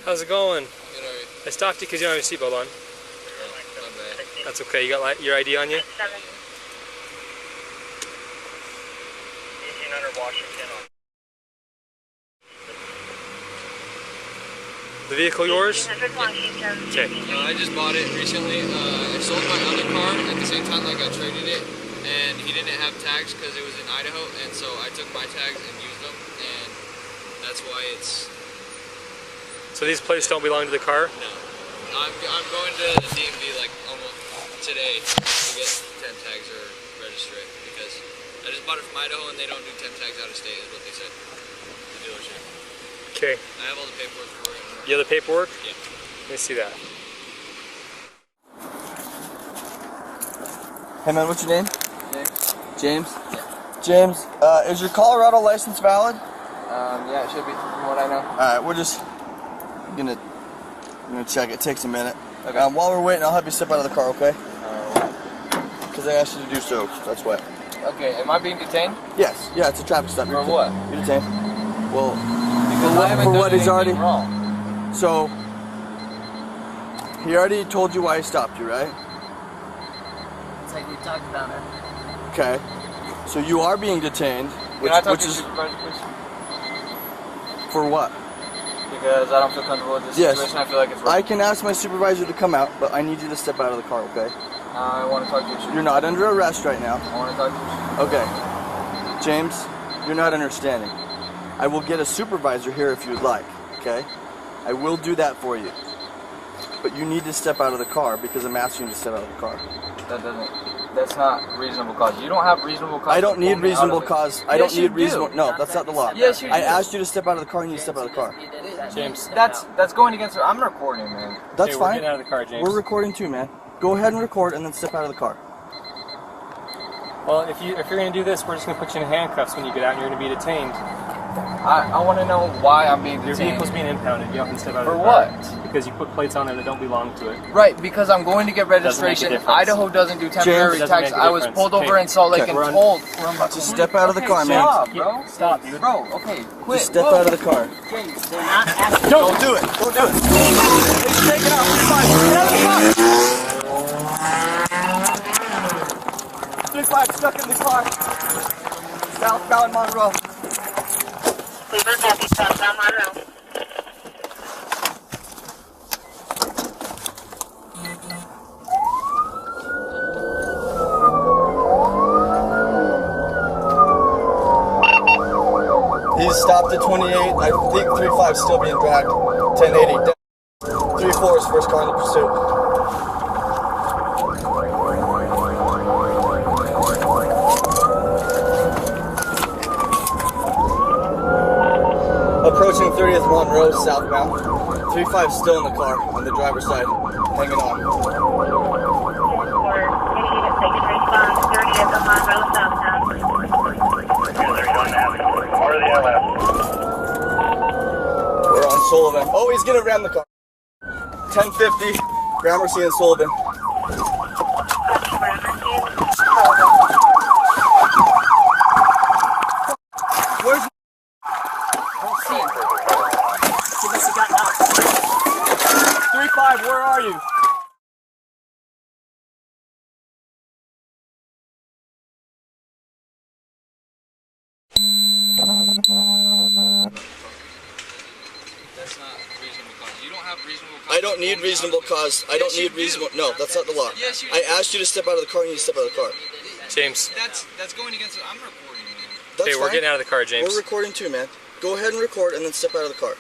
How's it going? Good, alright. I stopped you because you don't have your seatbelt on. Oh, my bad. That's okay. You got your ID on you? 1800 Washington on. The vehicle yours? 1800 Washington. Okay. I just bought it recently. I sold my other car at the same time like I traded it, and he didn't have tags because it was in Idaho, and so I took my tags and used them, and that's why it's... So these plates don't belong to the car? No. I'm going to the DMV like almost today to get temp tags or register it, because I just bought it from Idaho and they don't do temp tags out of state is what they said. The dealership. Okay. I have all the paperwork for it. You have the paperwork? Yeah. Let me see that. Hey man, what's your name? James? James? Yeah. James, is your Colorado license valid? Yeah, it should be, from what I know. Alright, we're just gonna check. It takes a minute. Okay. While we're waiting, I'll have you step out of the car, okay? Because I asked you to do so, that's why. Okay, am I being detained? Yes, yeah, it's a traffic stop. For what? You're detained. Well, Because I haven't for done what he's already... anything wrong. So, he already told you why he stopped you, right? It's like we talked about it. Okay. So you are being detained, Can I talk which to is your supervisor, please? for what? Because I don't feel comfortable with this Yes. situation. I feel like it's wrong. I can ask my supervisor to come out, but I need you to step out of the car, okay? I want to talk to your supervisor. You're not under arrest right now. I want to talk to your supervisor. Okay. James, you're not understanding. I will get a supervisor here if you'd like, okay? I will do that for you. But you need to step out of the car because I'm asking you to step out of the car. That's not reasonable cause. You don't have reasonable cause. I don't need reasonable cause. I don't Yes, you need reasonable. do. No, that's not the law. Yes, you do. I asked you to step out of the car and you step out of the car. James. That's going against. I'm recording, man. That's Hey, fine. We're getting out of the car, James. We're recording too, man. Go ahead and record and then step out of the car. Well, if you're going to do this, we're just going to put you in handcuffs when you get out and you're going to be detained. I want to know why I'm being Your detained. vehicle's being impounded. You can step out of For the car. what? Because you put plates on there that don't belong to it. Right, because I'm going to get registration. difference. Idaho doesn't do temporary James, tax. doesn't make a I was difference. pulled over Okay. in Salt Lake Okay. and told. Just step out of the car, man. Stop, bro. Stop, dude. Bro, okay, quit. Just step Whoa. out of the car. James, they're not asking. Don't do it. Don't do it. He's taking off. He's fine. Get out of the car. 35 stuck in the car. Southbound Monroe. Cleveland County, southbound Monroe. He's stopped at 28. I think 35 is still being dragged. 1080. 34 is first car in the pursuit. Approaching 30th Monroe southbound. 35 still in the car on the driver's side, hanging on. For any unit taking response, 30th of Monroe, southbound. We're on Sullivan. Oh, he's gonna ram the car. 1050, Gramercy and Sullivan. Where's Don't see him. He must have gotten out. 35? Where are you? That's not reasonable cause. You don't have reasonable cause. I don't need reasonable cause. I don't need reasonable. No, that's not the law. Yes, you do. I asked you to step out of the car and you step out of the car. James. That's going against. I'm recording, man. That's Okay, we're fine. getting out of the car, James. We're recording too, man. Go ahead and record and then step out of the car.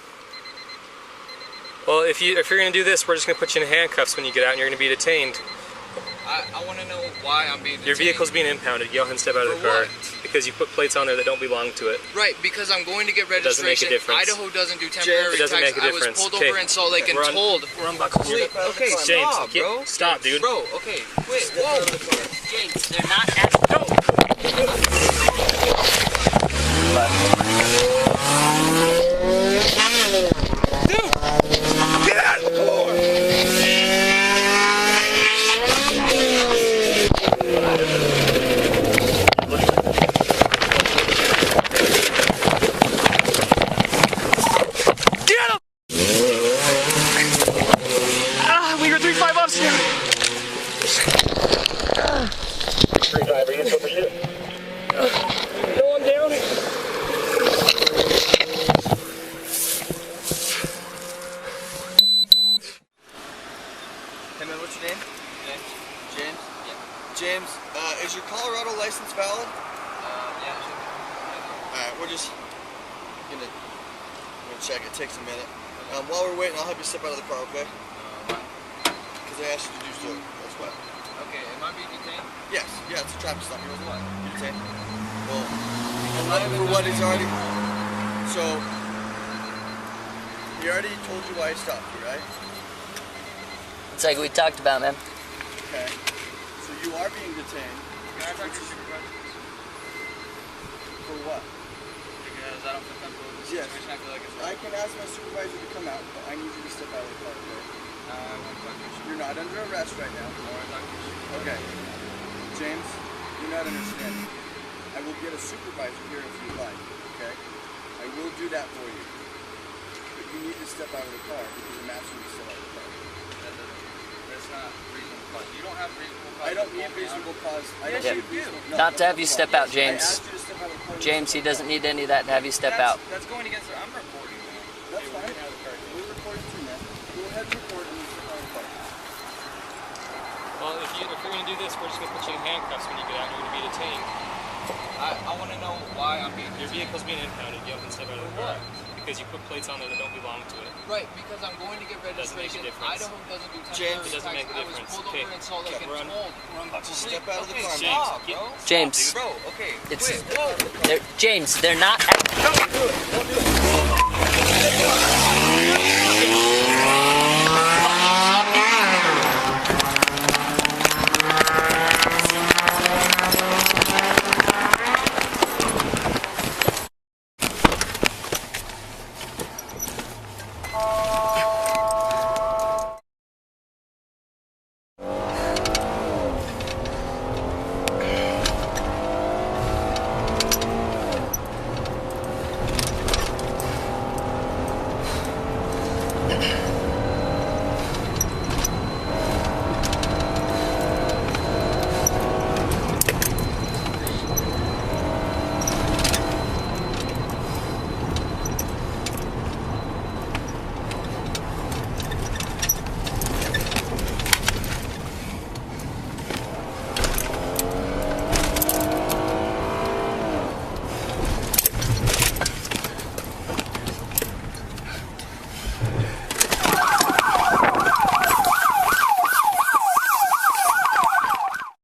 Well, if you're going to do this, we're just going to put you in handcuffs when you get out and you're going to be detained. I want to know why I'm being detained. Your vehicle's being impounded. Go ahead and step out of the For car. what? Because you put plates on there that don't belong to it. Right, because I'm going to get Doesn't make a registration. difference. Idaho doesn't do temporary It doesn't tax. make a I was difference. pulled Okay. over in Salt Lake and We're on- told. We're unbuckled. Okay, James, stop, bro. Stop, dude. Bro, okay, quit. Whoa. James, they're not asking. Get him! Free driver, you for pursuit. No, I'm down. Hey man, what's your name? James? James? Yeah. James, is your Colorado license valid? Yeah. Alright, we're just gonna check. It takes a minute. While we're waiting, I'll help you step out of the car, okay? Why? Because I asked you to do so. That's why. Okay, am I being detained? Yes, yeah, it's a traffic stop. For what? You detained? Well, for what he's already. So, he already told you why he stopped you, right? It's like we talked about, man. Okay. So you are being detained. Can I talk to your supervisor? For what? Because I don't feel comfortable with this Yes. situation. I feel like it's I can ask my supervisor to come out, but I need you to step out of the car, okay? I want to talk to your You're not under arrest right now. I want to talk to your supervisor. Okay. James, you're not understanding. I will get a supervisor here if you like, okay? I will do that for you. But you need to step out of the car because I'm asking you to step out of the car. That's not reasonable cause. You don't have reasonable cause. I don't need reasonable cause. I don't Yes, need you do. reasonable. No, Not to no, have you no. step out, I James. asked you to step out of the car. James, he doesn't need any of that to have you step out. That's going against I'm recording, man. That's fine. We're recording too, man. Go ahead and record and you step out of the car. Well, if you're going to do this, we're just going to put you in handcuffs when you get out. You're going to be detained. I want to know why I'm being Your vehicle's being impounded. You have to step out of the car because you put plates on there that don't belong to it. Right, because I'm going to get Doesn't make a registration. difference. Idaho doesn't do James, temporary it doesn't make a tax. difference. I was pulled Okay. over in Salt Lake and Run. told. Just step out of the car, man. Stop, James, bro. James, Bro, okay. it's Quit. Whoa. James. They're not.